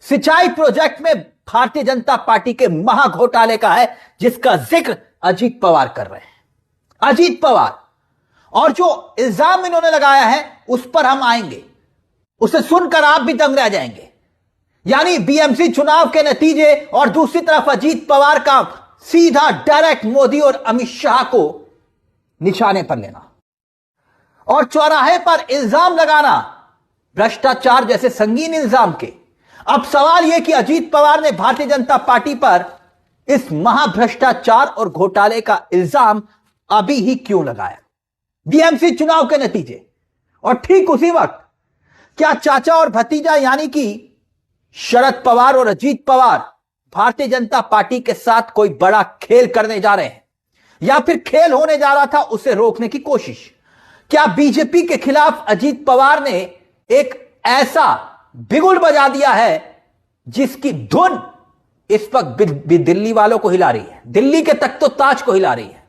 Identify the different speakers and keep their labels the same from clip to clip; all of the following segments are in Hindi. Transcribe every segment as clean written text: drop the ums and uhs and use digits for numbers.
Speaker 1: सिंचाई प्रोजेक्ट में भारतीय जनता पार्टी के महाघोटाले का है, जिसका जिक्र अजीत पवार कर रहे हैं। अजीत पवार, और जो इल्जाम इन्होंने लगाया है उस पर हम आएंगे, उसे सुनकर आप भी दंग रह जाएंगे। यानी बीएमसी चुनाव के नतीजे और दूसरी तरफ अजीत पवार का सीधा डायरेक्ट मोदी और अमित शाह को निशाने पर लेना और चौराहे पर इल्जाम लगाना, भ्रष्टाचार जैसे संगीन इल्जाम के। अब सवाल यह कि अजीत पवार ने भारतीय जनता पार्टी पर इस महाभ्रष्टाचार और घोटाले का इल्जाम अभी ही क्यों लगाया? बीएमसी चुनाव के नतीजे और ठीक उसी वक्त क्या चाचा और भतीजा यानी कि शरद पवार और अजीत पवार भारतीय जनता पार्टी के साथ कोई बड़ा खेल करने जा रहे हैं, या फिर खेल होने जा रहा था उसे रोकने की कोशिश? क्या बीजेपी के खिलाफ अजीत पवार ने एक ऐसा बिगुल बजा दिया है जिसकी धुन इस वक्त दिल्ली वालों को हिला रही है, दिल्ली के तख्तो ताज को हिला रही है?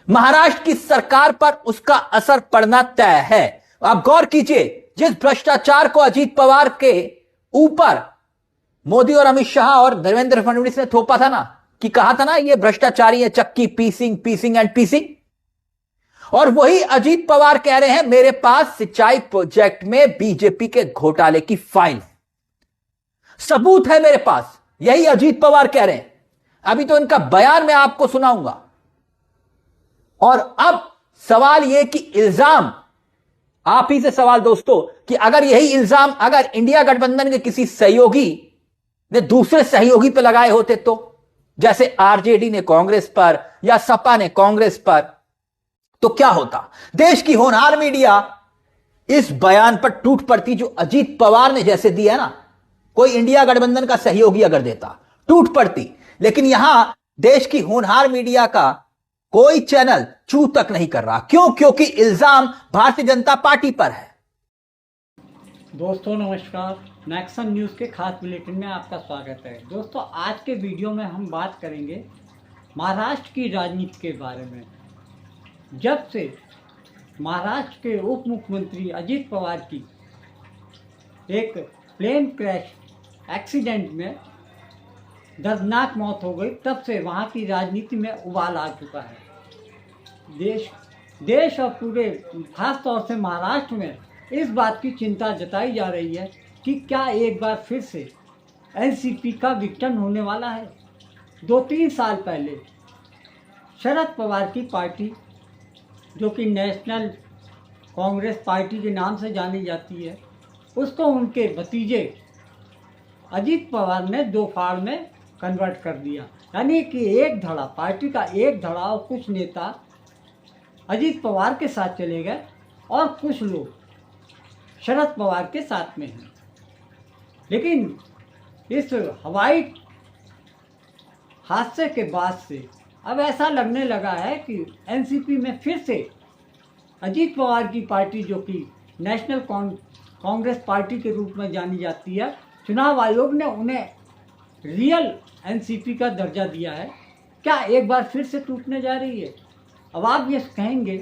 Speaker 1: महाराष्ट्र की सरकार पर उसका असर पड़ना तय है। आप गौर कीजिए, जिस भ्रष्टाचार को अजीत पवार के ऊपर मोदी और अमित शाह और देवेंद्र फडणवीस ने थोपा था ना, कि कहा था ना ये भ्रष्टाचारी है, चक्की पीसिंग एंड पीसिंग, और वही अजीत पवार कह रहे हैं मेरे पास सिंचाई प्रोजेक्ट में बीजेपी के घोटाले की फाइल है, सबूत है मेरे पास। यही अजीत पवार कह रहे हैं। अभी तो इनका बयान मैं आपको सुनाऊंगा। और अब सवाल यह कि इल्जाम, आप ही से सवाल दोस्तों, कि अगर यही इल्जाम अगर इंडिया गठबंधन के किसी सहयोगी ने दूसरे सहयोगी पर लगाए होते, तो जैसे आरजेडी ने कांग्रेस पर या सपा ने कांग्रेस पर, तो क्या होता? देश की होनहार मीडिया इस बयान पर टूट पड़ती जो अजीत पवार ने जैसे दिया है ना, कोई इंडिया गठबंधन का सहयोगी अगर देता, टूट पड़ती। लेकिन यहां देश की होनहार मीडिया का कोई चैनल चू तक नहीं कर रहा। क्यों? क्योंकि इल्जाम भारतीय जनता पार्टी पर है।
Speaker 2: दोस्तों नमस्कार, नेक्सन न्यूज़ के खास बुलेटिन में आपका स्वागत है। दोस्तों आज के वीडियो में हम बात करेंगे महाराष्ट्र की राजनीति के बारे में। जब से महाराष्ट्र के उप मुख्यमंत्री अजीत पवार की एक प्लेन क्रैश एक्सीडेंट में दर्दनाक मौत हो गई, तब से वहाँ की राजनीति में उबाल आ चुका है। देश और पूरे खास तौर से महाराष्ट्र में इस बात की चिंता जताई जा रही है कि क्या एक बार फिर से एनसीपी का विघटन होने वाला है। 2-3 साल पहले शरद पवार की पार्टी, जो कि नेशनल कांग्रेस पार्टी के नाम से जानी जाती है, उसको उनके भतीजे अजीत पवार ने दो फाड़ में कन्वर्ट कर दिया। यानी कि एक धड़ा, पार्टी का एक धड़ा और कुछ नेता अजीत पवार के साथ चले गए और कुछ लोग शरद पवार के साथ में हैं। लेकिन इस हवाई हादसे के बाद से अब ऐसा लगने लगा है कि एनसीपी में फिर से अजीत पवार की पार्टी, जो कि नेशनल कांग्रेस पार्टी के रूप में जानी जाती है, चुनाव आयोग ने उन्हें रियल एनसीपी का दर्जा दिया है। क्या एक बार फिर से टूटने जा रही है? अब आप ये कहेंगे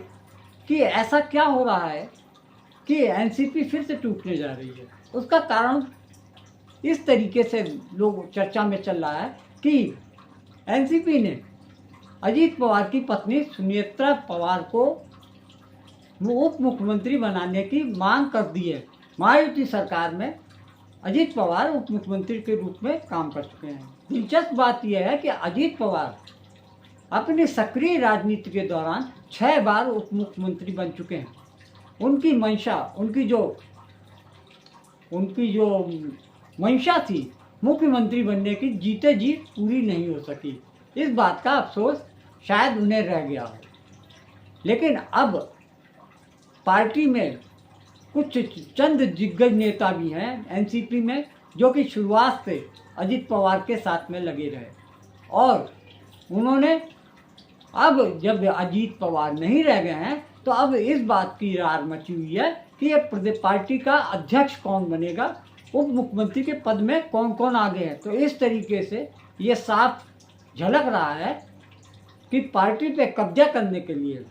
Speaker 2: कि ऐसा क्या हो रहा है कि एनसीपी फिर से टूटने जा रही है। उसका कारण इस तरीके से लोग चर्चा में चल रहा है कि एनसीपी ने अजीत पवार की पत्नी सुनेत्रा पवार को उप मुख्यमंत्री बनाने की मांग कर दी है। महायुति सरकार में अजीत पवार उप मुख्यमंत्री के रूप में काम कर चुके हैं। दिलचस्प बात यह है कि अजीत पवार अपनी सक्रिय राजनीति के दौरान 6 बार उप मुख्यमंत्री बन चुके हैं। उनकी मंशा, उनकी जो मंशा थी मुख्यमंत्री बनने की, जीते जी पूरी नहीं हो सकी। इस बात का अफसोस शायद उन्हें रह गया हो। लेकिन अब पार्टी में कुछ चंद दिग्गज नेता भी हैं एनसीपी में, जो कि शुरुआत से अजीत पवार के साथ में लगे रहे, और उन्होंने अब जब अजीत पवार नहीं रह गए हैं तो अब इस बात की रार मची हुई है कि ये पार्टी का अध्यक्ष कौन बनेगा, उप मुख्यमंत्री के पद में कौन कौन आगे है। तो इस तरीके से ये साफ झलक रहा है कि पार्टी पे कब्जा करने के लिए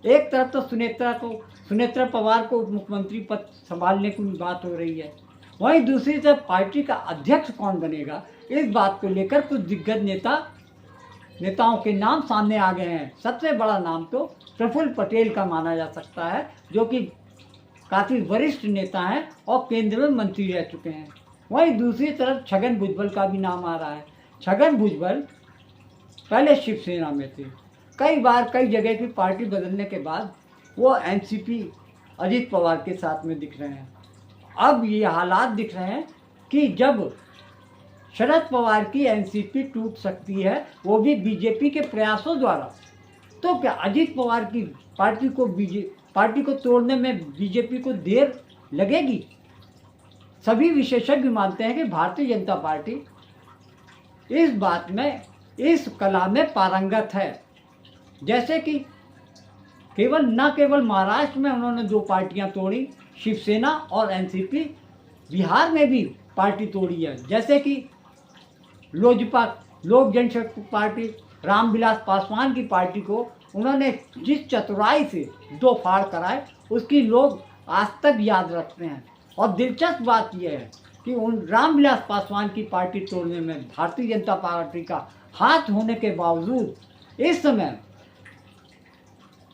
Speaker 2: एक तरफ तो सुनेत्रा पवार को उप मुख्यमंत्री पद संभालने की बात हो रही है, वहीं दूसरी तरफ पार्टी का अध्यक्ष कौन बनेगा, इस बात को लेकर कुछ दिग्गज नेताओं के नाम सामने आ गए हैं। सबसे बड़ा नाम तो प्रफुल्ल पटेल का माना जा सकता है, जो कि काफ़ी वरिष्ठ नेता हैं और केंद्र में मंत्री रह चुके हैं। वहीं दूसरी तरफ छगन भुजबल का भी नाम आ रहा है। छगन भुजबल पहले शिवसेना में थे, कई बार कई जगह की पार्टी बदलने के बाद वो एनसीपी अजीत पवार के साथ में दिख रहे हैं। अब ये हालात दिख रहे हैं कि जब शरद पवार की एनसीपी टूट सकती है, वो भी बीजेपी के प्रयासों द्वारा, तो क्या अजीत पवार की पार्टी को तोड़ने में बीजेपी को देर लगेगी? सभी विशेषज्ञ मानते हैं कि भारतीय जनता पार्टी इस बात में, इस कला में पारंगत है। जैसे कि न केवल महाराष्ट्र में उन्होंने 2 पार्टियां तोड़ी, शिवसेना और एनसीपी, बिहार में भी पार्टी तोड़ी है। जैसे कि लोजपा, लोक जनशक्ति पार्टी, रामविलास पासवान की पार्टी को उन्होंने जिस चतुराई से 2 फाड़ कराए, उसकी लोग आज तक याद रखते हैं। और दिलचस्प बात यह है कि उन रामविलास पासवान की पार्टी तोड़ने में भारतीय जनता पार्टी का हाथ होने के बावजूद इस समय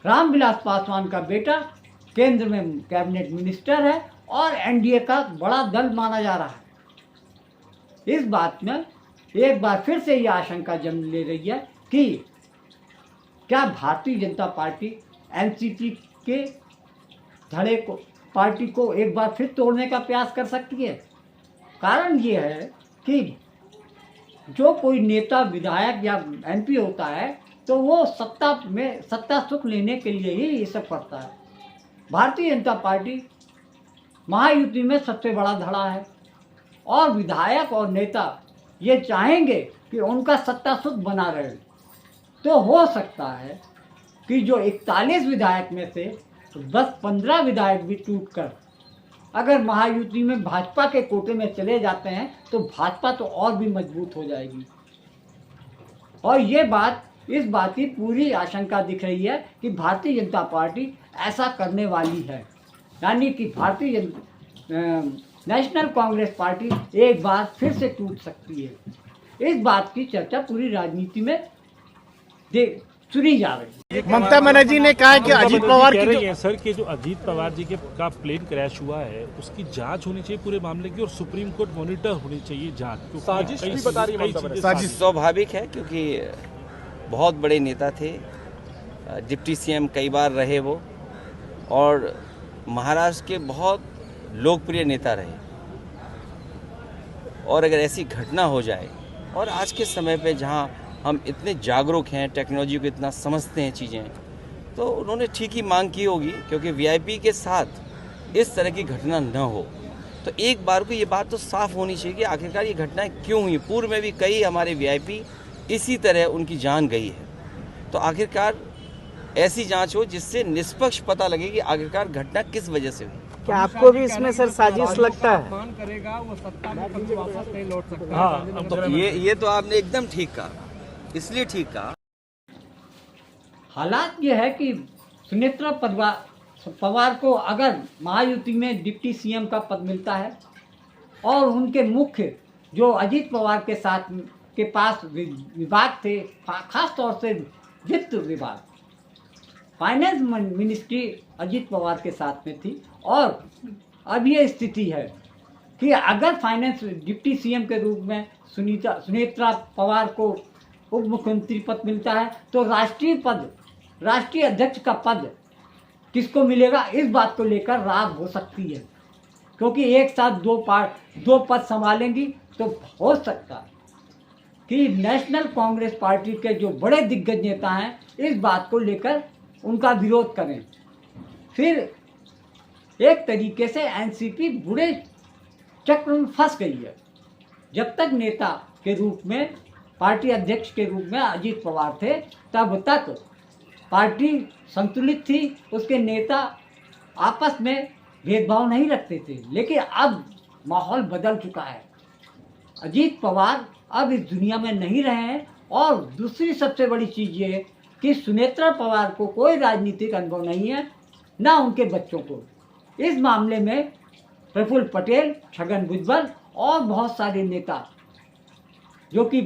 Speaker 2: रामविलास पासवान का बेटा केंद्र में कैबिनेट मिनिस्टर है और एनडीए का बड़ा दल माना जा रहा है। इस बात में एक बार फिर से यह आशंका जन्म ले रही है कि क्या भारतीय जनता पार्टी एनसीपी के धड़े को, पार्टी को एक बार फिर तोड़ने का प्रयास कर सकती है। कारण ये है कि जो कोई नेता, विधायक या एमपी होता है तो वो सत्ता सुख लेने के लिए ही ये सब करता है। भारतीय जनता पार्टी महायुति में सबसे बड़ा धड़ा है और विधायक और नेता ये चाहेंगे कि उनका सत्ता सुख बना रहे। तो हो सकता है कि जो 41 विधायक में से 10-15 विधायक भी टूटकर अगर महायुति में भाजपा के कोटे में चले जाते हैं तो भाजपा तो और भी मजबूत हो जाएगी। और इस बात की पूरी आशंका दिख रही है कि भारतीय जनता पार्टी ऐसा करने वाली है, यानी कि नेशनल कांग्रेस पार्टी एक बार फिर से टूट सकती है। इस बात की चर्चा पूरी राजनीति में सुनी जा रही है।
Speaker 3: ममता बनर्जी ने कहा कि अजीत पवार
Speaker 4: कह
Speaker 3: की
Speaker 4: रही है सर कि जो अजीत पवार जी का प्लेन क्रैश हुआ है उसकी जांच होनी चाहिए पूरे मामले की और सुप्रीम कोर्ट मॉनिटर होनी चाहिए जांच।
Speaker 3: साजिश भी बता रही है ममता बनर्जी।
Speaker 4: साजिश
Speaker 5: स्वाभाविक है क्योंकि बहुत बड़े नेता थे, डिप्टी सीएम कई बार रहे वो, और महाराष्ट्र के बहुत लोकप्रिय नेता रहे। और अगर ऐसी घटना हो जाए, और आज के समय पे जहां हम इतने जागरूक हैं, टेक्नोलॉजी को इतना समझते हैं चीज़ें, तो उन्होंने ठीक ही मांग की होगी क्योंकि वीआईपी के साथ इस तरह की घटना न हो। तो एक बार को ये बात तो साफ होनी चाहिए कि आखिरकार ये घटनाएं क्यों हुई। पूर्व में भी कई हमारे वीआईपी इसी तरह उनकी जान गई है। तो आखिरकार ऐसी जांच हो जिससे निष्पक्ष पता लगे कि आखिरकार घटना किस वजह से हुई।
Speaker 3: क्या आपको भी इसमें सर साजिश लगता है?
Speaker 6: करेगा वो सत्ता में कभी वापस नहीं लौट सकता।
Speaker 4: हाँ,
Speaker 5: तो ये तो आपने एकदम ठीक कहा, इसलिए ठीक कहा।
Speaker 2: हालात ये है कि सुनेत्रा पवार को अगर महायुति में डिप्टी सीएम का पद मिलता है और उनके मुख्य जो अजीत पवार के पास विभाग थे, खास तौर से वित्त विभाग, फाइनेंस मिनिस्ट्री अजीत पवार के साथ में थी, और अब ये स्थिति है कि अगर फाइनेंस डिप्टी सीएम के रूप में सुनेत्रा पवार को उप मुख्यमंत्री पद मिलता है तो राष्ट्रीय अध्यक्ष का पद किसको मिलेगा, इस बात को लेकर राग हो सकती है। क्योंकि एक साथ दो पद संभालेंगी तो हो सकता है कि नेशनल कांग्रेस पार्टी के जो बड़े दिग्गज नेता हैं इस बात को लेकर उनका विरोध करें। फिर एक तरीके से एनसीपी बुरे चक्र में फंस गई है। जब तक नेता के रूप में, पार्टी अध्यक्ष के रूप में अजीत पवार थे, तब तक पार्टी संतुलित थी, उसके नेता आपस में भेदभाव नहीं रखते थे। लेकिन अब माहौल बदल चुका है, अजीत पवार अब इस दुनिया में नहीं रहे हैं। और दूसरी सबसे बड़ी चीज़ ये है कि सुनेत्रा पवार को कोई राजनीतिक अनुभव नहीं है, ना उनके बच्चों को। इस मामले में प्रफुल्ल पटेल, छगन भुजबल और बहुत सारे नेता जो कि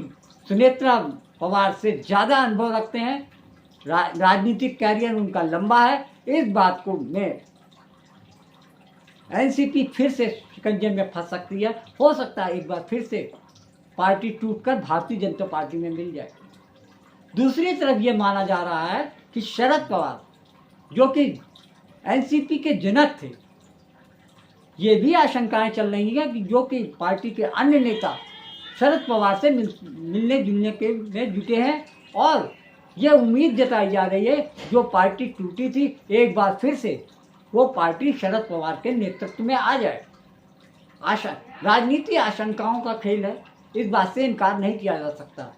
Speaker 2: सुनेत्रा पवार से ज़्यादा अनुभव रखते हैं, राजनीतिक कैरियर उनका लंबा है। इस बात को मैं एनसीपी फिर से शिकंजे में फंस सकती है। हो सकता है एक बार फिर से पार्टी टूटकर भारतीय जनता पार्टी में मिल जाए। दूसरी तरफ ये माना जा रहा है कि शरद पवार जो कि एनसीपी के जनक थे, ये भी आशंकाएं चल रही हैं कि जो कि पार्टी के अन्य नेता शरद पवार से मिलने जुलने के में जुटे हैं और यह उम्मीद जताई जा रही है जो पार्टी टूटी थी एक बार फिर से वो पार्टी शरद पवार के नेतृत्व में आ जाए। राजनीति आशंकाओं का खेल है, इस बात से इनकार नहीं किया जा सकता।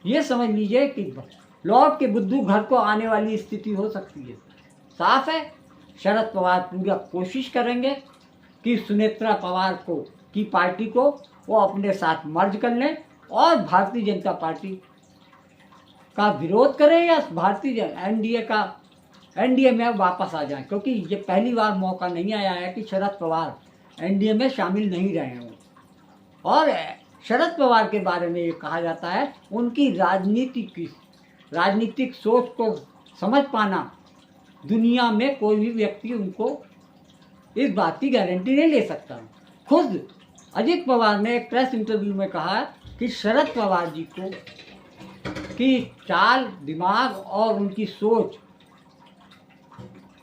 Speaker 2: ये समझ लीजिए कि लौट के बुद्धू घर को आने वाली स्थिति हो सकती है। साफ है शरद पवार पूरा कोशिश करेंगे कि सुनेत्रा पवार को की पार्टी को वो अपने साथ मर्ज कर लें और भारतीय जनता पार्टी का विरोध करें या एनडीए में वापस आ जाएं, क्योंकि ये पहली बार मौका नहीं आया है कि शरद पवार एनडीए में शामिल नहीं रहे हों। और शरद पवार के बारे में ये कहा जाता है उनकी राजनीतिक सोच को समझ पाना दुनिया में कोई भी व्यक्ति उनको इस बात की गारंटी नहीं ले सकता। खुद अजित पवार ने एक प्रेस इंटरव्यू में कहा कि शरद पवार जी को की चाल, दिमाग और उनकी सोच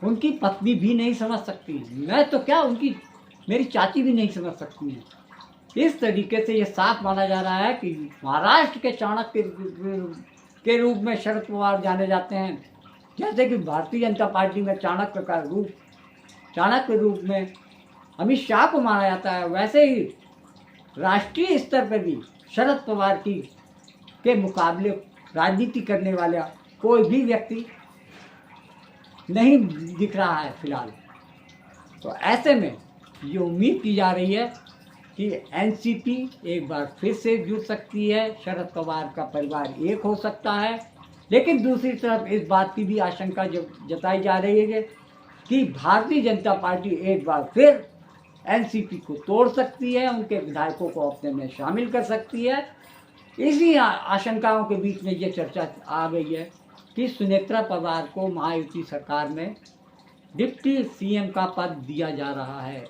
Speaker 2: उनकी पत्नी भी नहीं समझ सकती, मैं तो क्या उनकी मेरी चाची भी नहीं समझ सकती है। इस तरीके से ये साफ माना जा रहा है कि महाराष्ट्र के चाणक्य के रूप में शरद पवार जाने जाते हैं, जैसे कि भारतीय जनता पार्टी में चाणक्य रूप में अमित शाह को माना जाता है, वैसे ही राष्ट्रीय स्तर पर भी शरद पवार के मुकाबले राजनीति करने वाला कोई भी व्यक्ति नहीं दिख रहा है फिलहाल। तो ऐसे में ये उम्मीद की जा रही है कि एनसीपी एक बार फिर से जुड़ सकती है, शरद पवार का परिवार एक हो सकता है। लेकिन दूसरी तरफ इस बात की भी आशंका जताई जा रही है कि भारतीय जनता पार्टी एक बार फिर एनसीपी को तोड़ सकती है, उनके विधायकों को अपने में शामिल कर सकती है। इसी आशंकाओं के बीच में ये चर्चा आ गई है कि सुनेत्रा पवार को महायुति सरकार में डिप्टी सीएम का पद दिया जा रहा है।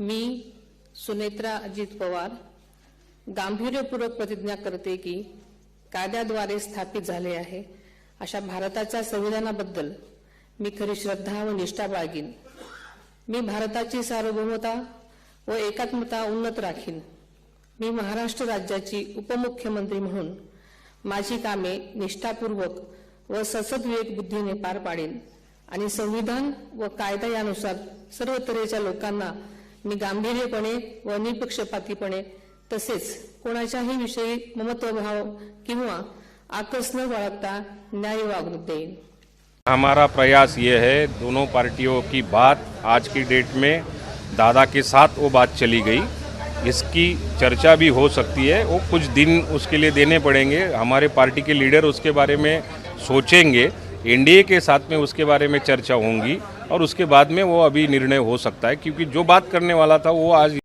Speaker 7: मी सुनेत्रा अजित पवार गांभीर्यपूर्वक प्रतिज्ञा करते की कायद्याद्वारे स्थापित झाले आहे अशा भारताच्या संविधानाबद्दल मी खरी श्रद्धा व निष्ठा बाळगीन। मी भारताची सार्वभौमता व एकात्मता उन्नत राखीन। मी महाराष्ट्र राज्याची उपमुख्यमंत्री म्हणून माझी कामे निष्ठापूर्वक व ससद्विवेक बुद्धीने पार पाडेन आणि संविधान व कायदा यानुसार सर्व तऱ्हेच्या लोकांना मी गांभीर्यपणे व निपक्षपातीपणे तसेच कोणाच्याही विषयी ममत्वभाव किंवा आकस न बाळगता न्याय वागणूक देईन।
Speaker 8: हमारा प्रयास ये है, दोनों पार्टियों की बात आज की डेट में दादा के साथ वो बात चली गई, इसकी चर्चा भी हो सकती है। वो कुछ दिन उसके लिए देने पड़ेंगे, हमारे पार्टी के लीडर उसके बारे में सोचेंगे, एनडीए के साथ में उसके बारे में चर्चा होंगी और उसके बाद में वो अभी निर्णय हो सकता है, क्योंकि जो बात करने वाला था वो आज